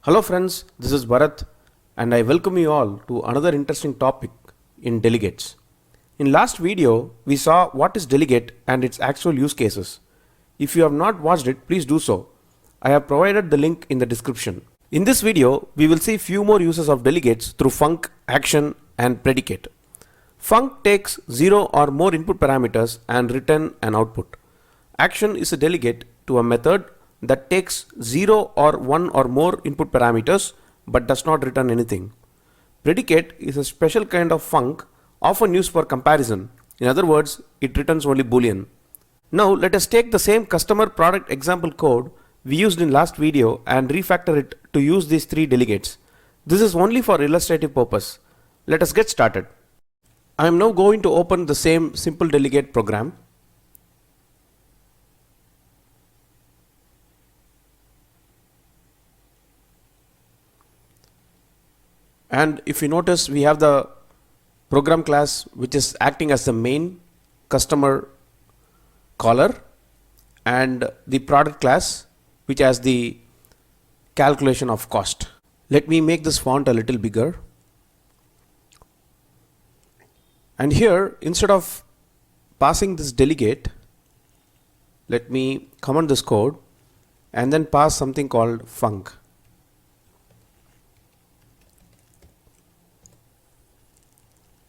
Hello friends, this is Bharat and I welcome you all to another interesting topic in delegates. In last video, we saw what is delegate and its actual use cases. If you have not watched it, please do so. I have provided the link in the description. In this video, we will see few more uses of delegates through func, action and predicate. Func takes 0 or more input parameters and return an output. Action is a delegate to a method that takes 0 or 1 or more input parameters but does not return anything. Predicate is a special kind of func often used for comparison. In other words, it returns only boolean. Now let us take the same customer product example code we used in last video and refactor it to use these three delegates. This is only for illustrative purpose. Let us get started. I am now going to open the same simple delegate program. And if you notice, we have the program class which is acting as the main customer caller and the product class which has the calculation of cost. Let me make this font a little bigger. And here, instead of passing this delegate, let me comment this code and then pass something called func.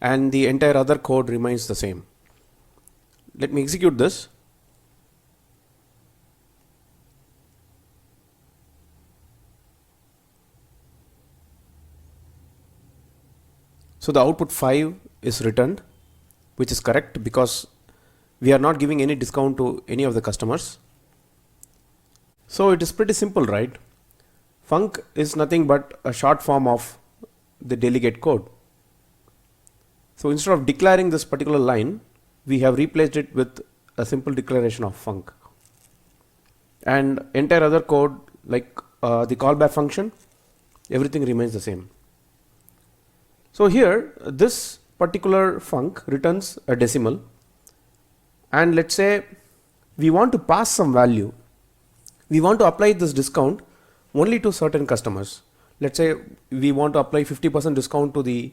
And the entire other code remains the same. Let me execute this. So the output 5 is returned, which is correct because we are not giving any discount to any of the customers. So it is pretty simple, right? Func is nothing but a short form of the delegate code. So instead of declaring this particular line, we have replaced it with a simple declaration of func. And entire other code like the callback function, everything remains the same. So here this particular func returns a decimal, and let's say we want to pass some value. We want to apply this discount only to certain customers. Let's say we want to apply 50% discount to the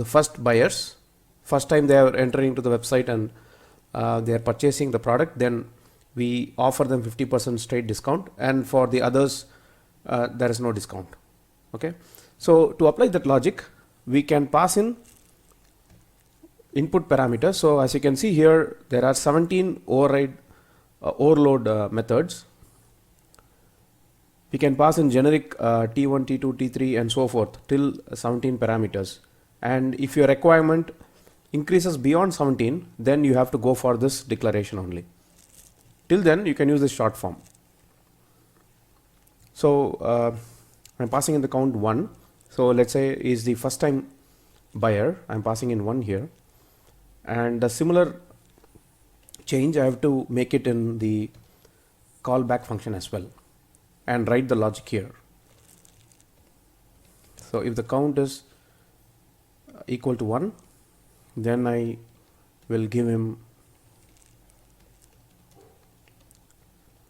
first buyers. First time they are entering to the website and they are purchasing the product, then we offer them 50% straight discount, and for the others there is no discount. Okay, so to apply that logic, we can pass in input parameters. So as you can see here, there are 17 overload methods. We can pass in generic T1, T2, T3 and so forth till 17 parameters. And if your requirement increases beyond 17, then you have to go for this declaration only. Till then you can use this short form. So I'm passing in the count 1. So let's say is the first time buyer, I'm passing in 1 here, and a similar change I have to make it in the callback function as well and write the logic here. So if the count is equal to 1, then I will give him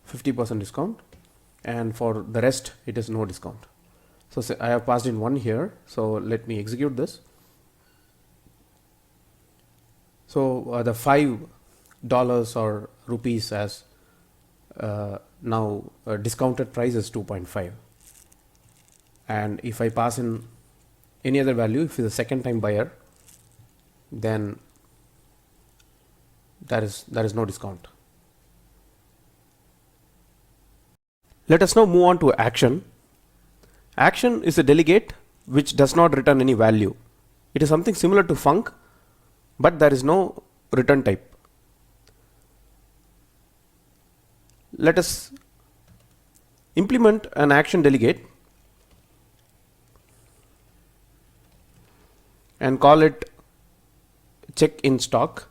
50% discount, and for the rest it is no discount. So say I have passed in 1 here, so let me execute this. So the $5 or rupees as now discounted price is 2.5, and if I pass in any other value, if it's a second time buyer, then there is no discount. Let us now move on to action. Action is a delegate which does not return any value. It is something similar to func, but there is no return type. Let us implement an action delegate and call it check in stock.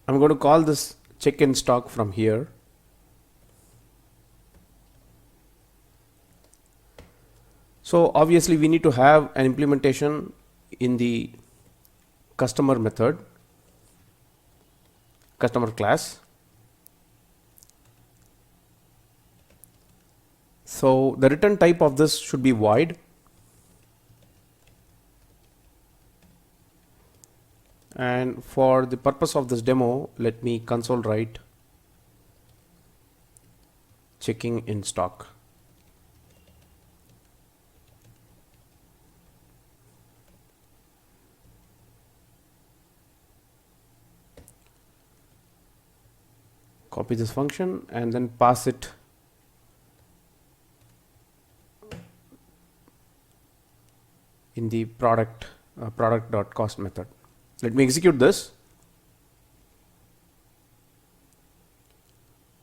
I'm going to call this check in stock from here. So obviously we need to have an implementation in the customer method, customer class. So the return type of this should be void, and for the purpose of this demo, let me console write checking in stock. Copy this function and then pass it in the product.cost method. Let me execute this.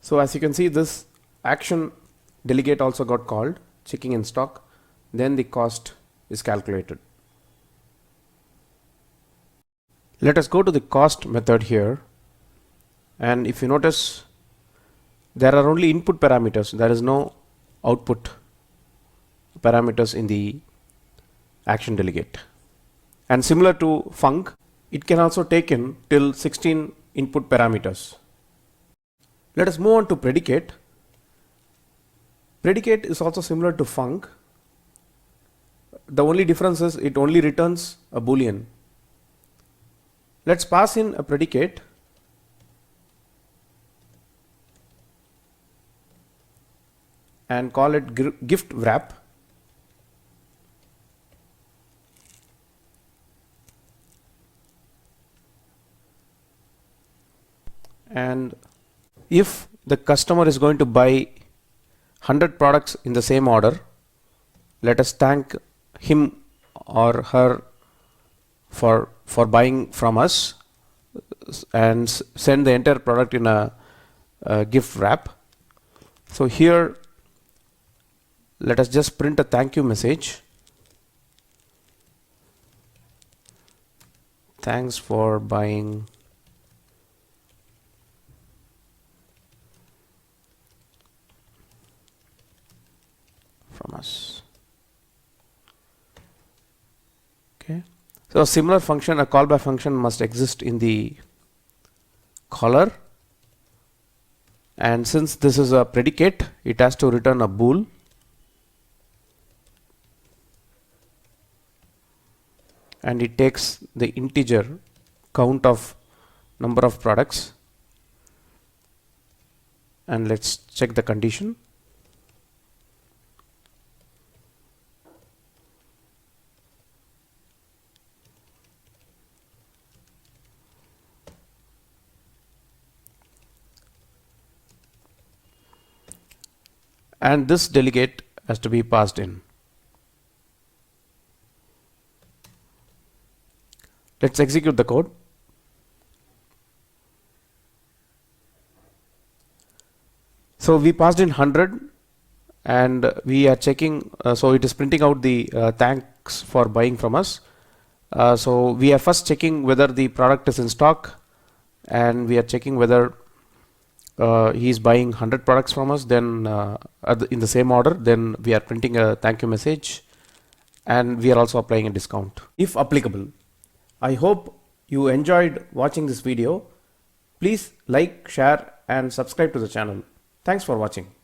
So as you can see, this action delegate also got called, checking in stock, then the cost is calculated. Let us go to the cost method here, and if you notice, there are only input parameters, there is no output parameters in the action delegate. And similar to func, it can also take in till 16 input parameters. Let us move on to predicate. Predicate is also similar to func. The only difference is it only returns a boolean. Let's pass in a predicate and call it gift wrap. And if the customer is going to buy 100 products in the same order, let us thank him or her for buying from us and send the entire product in a gift wrap. So here let us just print a thank you message. Thanks for buying from us. Okay. So a similar function, a callback function, must exist in the caller, and since this is a predicate, it has to return a bool. And it takes the integer count of number of products, and let's check the condition. And this delegate has to be passed in. Let's execute the code. So we passed in 100 and we are checking, so it is printing out the thanks for buying from us. So we are first checking whether the product is in stock, and we are checking whether he is buying 100 products from us, then in the same order, then we are printing a thank you message, and we are also applying a discount if applicable. I hope you enjoyed watching this video. Please like, share and subscribe to the channel. Thanks for watching.